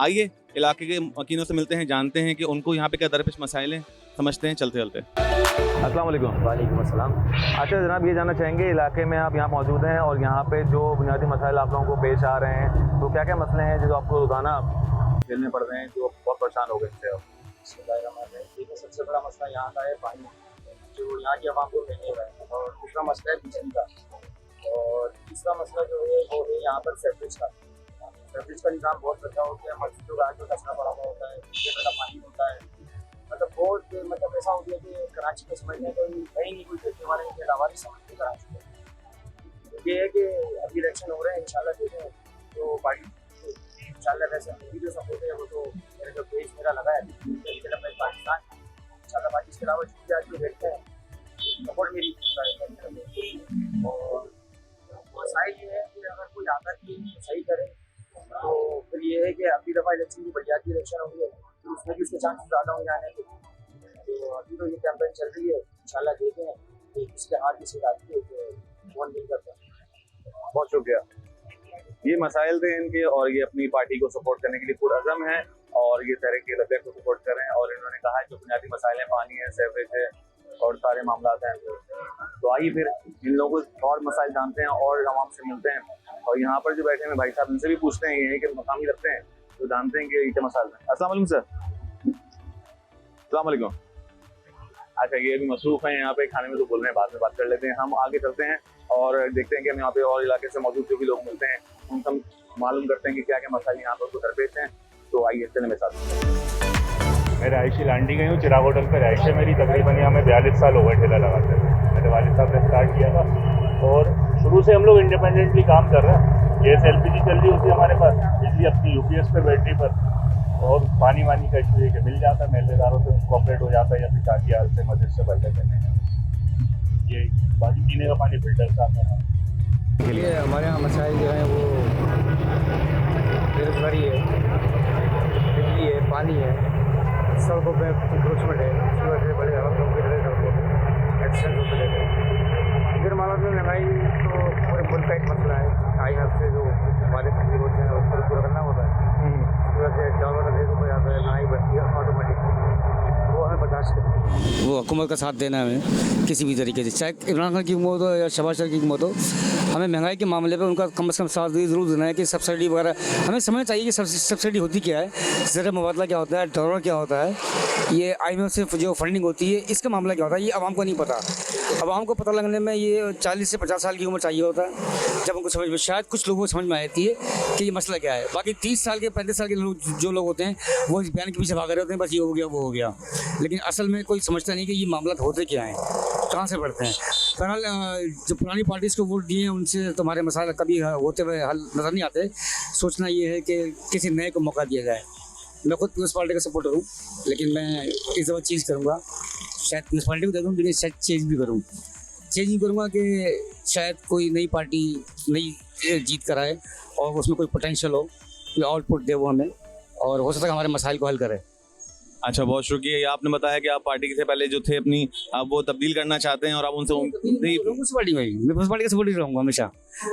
आइए इलाके के मकीनों से मिलते हैं, जानते हैं कि उनको यहाँ पे क्या दरपेश मसाइल हैं, समझते हैं चलते चलते। अस्सलाम वालेकुम। वालेकुम अस्सलाम। अच्छा जनाब, ये जानना चाहेंगे इलाके में आप यहाँ मौजूद हैं और यहाँ पे जो बुनियादी मसाइल आप लोगों को पेश आ रहे हैं, तो क्या क्या मसले हैं जो आपको रोजाना झेलने पड़ रहे हैं, जो बहुत परेशान हो गए इससे अब? देखिए, सबसे बड़ा मसला यहाँ का है पानी, जो यहाँ की आवाम को नहीं रहा है, और दूसरा मसला है बिजली का, और तीसरा मसला जो है वो है यहाँ पर सेवरेज का। सेवरेज का निज़ाम बहुत अच्छा हो गया, मस्जिदों का जो कचरा पड़ा हुआ होता है, पीने का पानी होता है, मतलब बहुत ऐसा हो गया कि कराची में समझने को कहीं नहीं कोई देखने वाले के अलावा नहीं समझते कराची में। ये है कि अभी इलेक्शन हो रहे हैं, इंशाल्लाह देखें तो पार्टी इंशाल्लाह वैसे मेरी जो सपोर्ट है वो तो मेरे जो पेज मेरा लगा है पाकिस्तान, इंशाल्लाह बाकी इसके अलावा जो आज जो देखते हैं सपोर्ट मेरी। और मसाइल ये है कि अगर कोई आकर के सही करे तो फिर ये है कि अगली दफ़ा इलेक्शन की बढ़िया की इलेक्शन होगी तो उसमें भी उसके चांस ज़्यादा होंगे आने के। तो अभी तो ये कैंपेन चल रही है, इंशाल्लाह देखें कि किसके हाथ की सीट आती है कि कौन नहीं करता। बहुत शुक्रिया। ये मसाइल थे इनके और ये अपनी पार्टी को सपोर्ट करने के लिए पुरअज़म है और ये तहरीक लब्बैक को सपोर्ट कर रहे हैं और इन्होंने कहा है जो बुनियादी मसाइल हैं, पानी है, सेवरेज है और सारे मामला हैं। तो आइए फिर इन लोगों को और मसाइल जानते हैं और आवाम से मिलते हैं, और यहाँ पर जो बैठे हैं भाई साहब इनसे भी पूछते हैं, ये कि मकामी रखते हैं तो जानते हैं कि ये क्या मसाइल हैं। अस्सलाम वालेकुम सर। अस्सलाम वालेकुम। अच्छा, ये भी मसरूफ़ हैं यहाँ पे खाने में, तो बोल रहे हैं बाद में बात कर लेते हैं। हम आगे चलते हैं और देखते हैं कि हम यहाँ पे और इलाके से मौजूद जो भी लोग मिलते हैं उनसे हम मालूम करते हैं कि क्या क्या मसाइल यहाँ पर दरपेश हैं। तो आइए चलें मेरे साथ। मैं रहायशी लांडी गई हूँ, चिराग होटल पर रहायश है मेरी। तकरीबन यहाँ में 42 साल हो गए ठेला लगाते हुए। मेरे वालिद साहब ने स्टार्ट किया था और शुरू से हम लोग इंडिपेंडेंटली काम कर रहे हैं। गैस LPG चल रही होती है हमारे पास, बिजली अपनी UPS पे बैटरी पर, और पानी वानी का इशू है कि मिल जाता है, महल्लेदारों से कॉपरेट हो जाता है या फिर शादी हाल से मस्जिद से भरते करने हैं। ये बाकी पीने का पानी फिल्टर का आता है। ये हमारे यहाँ मसाइल जो हैं वो बेरोजगारी है, बिजली है, पानी है, सड़कों पे इंक्रोचमेंट है, उसकी वजह से बड़े हालातों के लिए सड़कों पर एक्सीडेंट होते रहते हैं। इधर मालूम है महंगाई तो पूरे मुल्क का एक मसला है। IMF से जो हमारे खर्चे होते हैं उसको पूरा करना होता है, इस वजह से डॉलर का रेट हो जाता है, महंगाई बढ़ती है ऑटोमेटिक, वो हमें बर्दाश्त करनी। वो हुकूमत का साथ देना है हमें किसी भी तरीके से, चाहे इमरान खान की हुकूमत हो या शहबाज शरीफ की हुकूमत हो। हमें महंगाई के मामले पे उनका कम से कम साथ ज़रूर देना है कि सब्सिडी वगैरह हमें समझना चाहिए कि सब्सिडी होती क्या है, ज़र मुबादला क्या होता है, डॉलर क्या होता है, ये IMF से जो फंडिंग होती है इसका मामला क्या होता है, ये आवाम को नहीं पता। आवाम को पता लगने में ये 40 से 50 साल की उम्र चाहिए होता है, जब उनको समझ में, शायद कुछ लोगों को समझ में आती है कि ये मसला क्या है। बाकी 30 साल के 35 साल के लोग जो लोग होते हैं वो इस बयान के पीछे भाग रहे होते हैं, बस ये हो गया वो हो गया, लेकिन असल में कोई समझता नहीं कि ये मामला होते क्या हैं, कहाँ से बढ़ते हैं। बहरहाल जो पुरानी पार्टीज़ को वोट दिए हैं उनसे तुम्हारे मसाइल कभी होते हुए हल नज़र नहीं आते। सोचना ये है कि किसी नए को मौका दिया जाए। मैं खुद पीपल्स पार्टी का सपोर्टर हूँ, लेकिन मैं इस दफ़ा चीज़ करूँगा, शायद पीपल्स पार्टी को दे दूँ, लेकिन शायद चेंज भी करूँ। चेंज नहीं करूँगा कि शायद कोई नई पार्टी नई जीत कर आए और उसमें कोई पोटेंशियल हो, कोई आउटपुट दे वो हमें, और हो सकता है हमारे मसाइल को हल करे। अच्छा, बहुत शुक्रिया। ये आपने बताया कि आप पार्टी से पहले जो थे अपनी, आप वो तब्दील करना चाहते हैं और आप उनसे पीपल्स पार्टी में पीपल्स पार्टी का सपोर्ट रहूँगा हमेशा,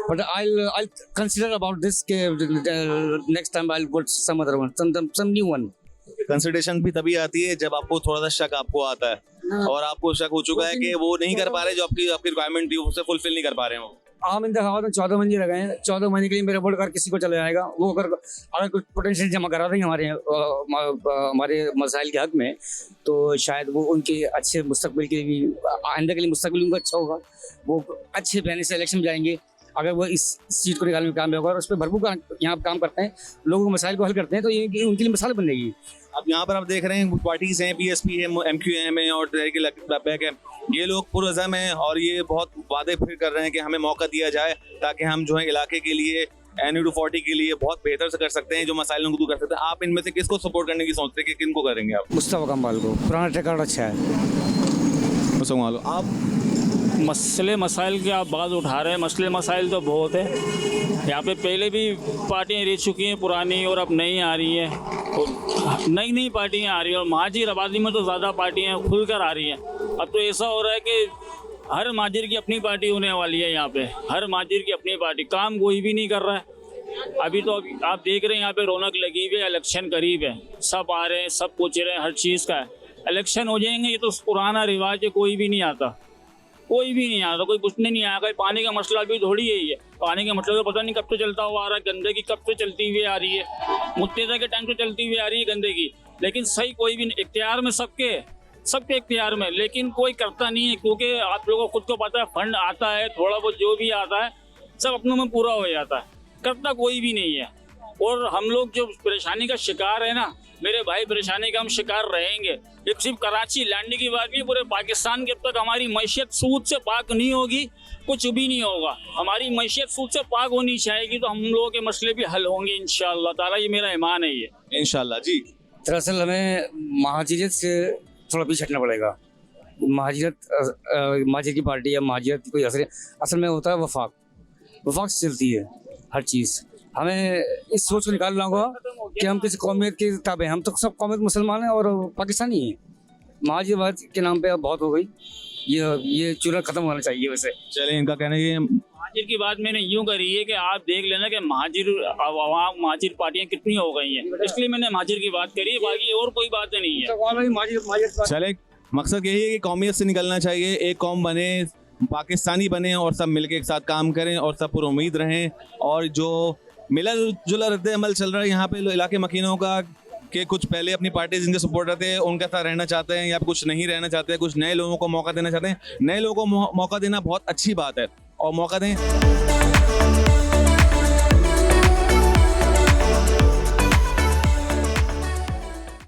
but I consider about this के next time I will go some other one, some new one. Consideration भी तभी आती है जब आपको थोड़ा सा शक आपको आता है और आपको शक हो चुका है कि वो नहीं कर पा रहे, जो आपकी रिक्वायरमेंट थी उसे फुलफिल नहीं कर पा रहे हो। आम इंतखाबात में 14 महीने लगे हैं, 14 महीने के लिए मेरा वोट कर किसी को चला जाएगा, वो अगर कुछ पोटेंशियल जमा करा देंगे हमारे मसाइल के हक में, तो शायद वो उनके अच्छे मुस्तकबिल के लिए भी, आइंदा के लिए मुस्तकबिल उनका अच्छा होगा, वो अच्छे बहने से इलेक्शन में जाएंगे। अगर वो इस सीट को निकालने में कामयाब होगा और उस पर भरपूर यहाँ काम करते हैं, लोगों के मसाइल को हल करते हैं, तो ये उनके लिए मिसाल बनेगी। अब यहाँ पर आप देख रहे हैं पार्टीज हैं, PSP है, MQM है और तहरीक लब्बैक है, ये लोग पुरअज़म हैं और ये बहुत वादे फिर कर रहे हैं कि हमें मौका दिया जाए ताकि हम जो है इलाके के लिए NU240 के लिए बहुत बेहतर से कर सकते हैं, जो मसाइलों को दूर कर सकते हैं। आप इनमें से किसको सपोर्ट करने की सोचते हैं कि किन को करेंगे आप? मुस्तफा कमाल को, पुराना रिकॉर्ड अच्छा है। मुस्तफा, आप मसले मसाइल की आप बात उठा रहे हैं, मसले मसाइल तो बहुत है यहाँ पे। पहले भी पार्टियाँ रह चुकी हैं पुरानी और अब नई आ रही हैं, और नई पार्टियाँ आ रही हैं, और महाजिर आबादी में तो ज़्यादा पार्टियाँ खुल कर आ रही हैं। अब तो ऐसा हो रहा है कि हर माजिर की अपनी पार्टी होने वाली है यहाँ पे, हर माजिर की अपनी पार्टी। काम कोई भी नहीं कर रहा है, अभी तो आप देख रहे हैं यहाँ पे रौनक लगी हुई है, इलेक्शन करीब है, सब आ रहे हैं, सब पूछ रहे हैं, हर चीज़ का है। इलेक्शन हो जाएंगे, ये तो पुराना रिवाज है, कोई भी नहीं आता, कोई भी नहीं आता, कोई पूछने नहीं आएगा। पानी का मसला भी थोड़ी यही है, पानी का मसला तो पता नहीं कब से चलता हुआ आ रहा है, गंदगी कब से चलती हुई आ रही है, मुत्तेजा के टाइम से चलती हुई आ रही है गंदगी, लेकिन सही कोई भी इख्तियार में सबके इख्तियार में, लेकिन कोई करता नहीं है, क्योंकि आप लोगों को खुद को पता है फंड आता है, थोड़ा बहुत जो भी आता है सब अपनों में पूरा हो जाता है, करता कोई भी नहीं है। और हम लोग जो परेशानी का शिकार है ना, मेरे भाई, परेशानी का हम शिकार रहेंगे। एक सिर्फ कराची लैंडिंग की बात नहीं, पूरे पाकिस्तान के, अब तक हमारी मैशियत सूद से पाक नहीं होगी, कुछ भी नहीं होगा। हमारी मैशियत सूद से पाक होनी चाहिए, तो हम लोगों के मसले भी हल होंगे इंशाअल्लाह ताला, ये मेरा ईमान है। ये इंशाल्लाह जी। दरअसल हमें महाजिरत से थोड़ा पीछे हटना पड़ेगा। महाजिरत की पार्टी या महाजिरत की कोई असल में होता है वफाक से चलती है हर चीज़। हमें इस सोच को निकालना होगा कि हम किसी कौमियत के ताबे, हम तो सब कौमियत मुसलमान हैं और पाकिस्तानी हैं। महाजिरत के नाम पे अब बहुत हो गई, ये चूल्हा खत्म होना चाहिए। वैसे चले, इनका कहना है कि महाजिर की बात मैंने यूँ करी है कि आप देख लेना कि महाजिर पार्टियाँ कितनी हो गई हैं, इसलिए मैंने महाजिर की बात करी है, बाकी और कोई बात नहीं है। चले, मकसद यही है कि कौमियत से निकलना चाहिए, एक कौम बने, पाकिस्तानी बने और सब मिलके एक साथ काम करें और सब पर उम्मीद रहें। और जो मिला जुला रद्द अमल चल रहा है यहाँ पे इलाके मकीनों का, कि कुछ पहले अपनी पार्टी जिनके सपोर्टर थे उनके साथ रहना चाहते हैं या कुछ नहीं रहना चाहते, कुछ नए लोगों को मौका देना चाहते हैं। नए लोगों को मौका देना बहुत अच्छी बात है और मौका दें।